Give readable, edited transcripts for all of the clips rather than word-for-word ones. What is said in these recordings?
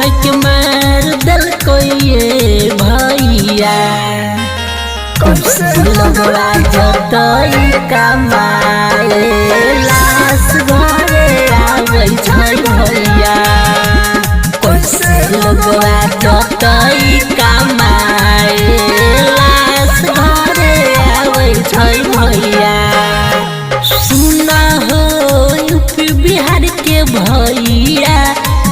कह के मार दिल कोई ये भैया कैसे लगवा जतई कमाए लाश घरे आवे छै भैया कैसे लगवा जतई कमाए लाश घरे आवे छै भैया। सुना हो यूपी बिहार के भैया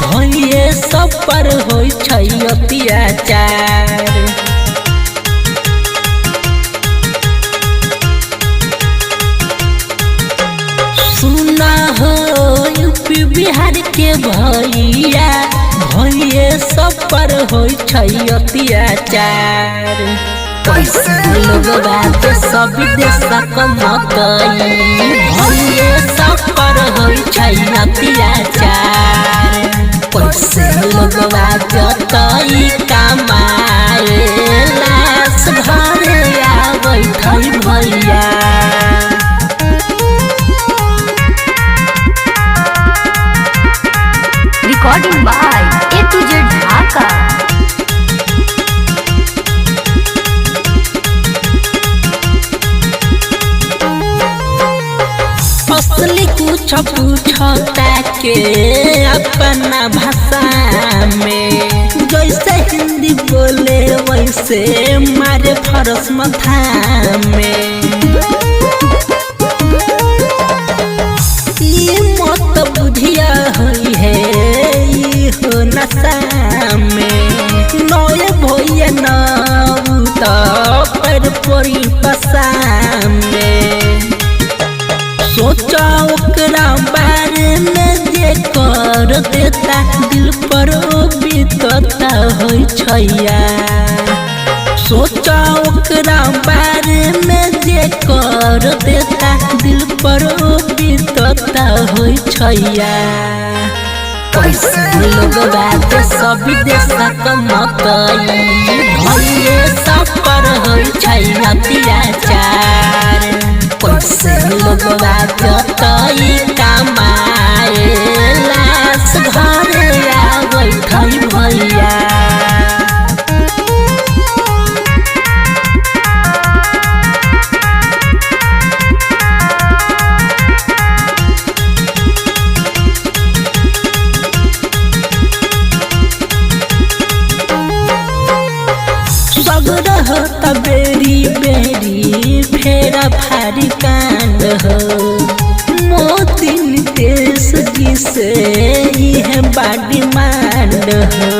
भैये सब पर होइ छै अत्याचार। सुना हो यूपी बिहार के भैया भैये सब पर होइ छै अत्याचार। कैसे लगवा के सब देशक मकई भैये सब पर होइ छै अत्याचार। कैसे लगवा जतई कमाए लाश घरे आवे छै भैया। Recording by A to Z Dhaka। असली कुछ पूछता के अपना भाषा में जैसे हिंदी बोले वैसे मारे फरस मथा में। ये मत बुझिया हुई है हो नशा में नए भैया न पर परी पसा में। सोचा ओकरा बारे में जे कर देता दिल पर बीतता होइ छैया। सोचा ओकरा बारे में जे कर देता दिल पर बीतता होइ छैया। कैसे लगवा के सब देशक मकई भैये सब पर होइ छै अत्याचार। कैसे लगवा जतई कमाए लाश घरे आवे छै भैया। रहत बेरी बेरी फेरा भारी कांड हो मोती नीतीश जी से यह बाडी मांड हो।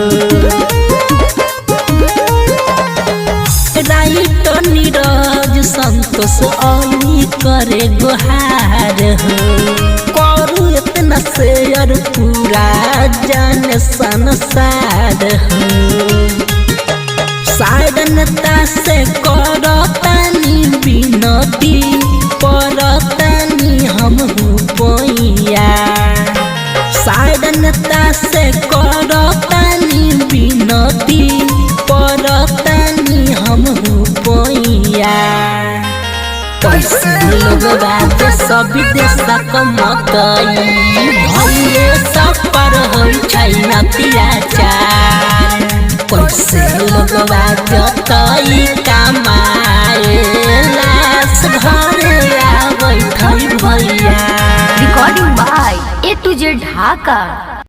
राइटर नीरज संतोष अली करे गुहार हो करू इतना शेयर पूरा जाने संसार हो। साधनता से करतानी विनती परतानी हम पैया। साधनता से करतानी विनती परतानी हम पैया। कैसे लगवा के सब देशक मकई भैये सब पर होइ छै अत्याचार। कैसे लगवा जतई कमाए लाश घरे आवे छै भैया। Recording by A to Z Dhaka।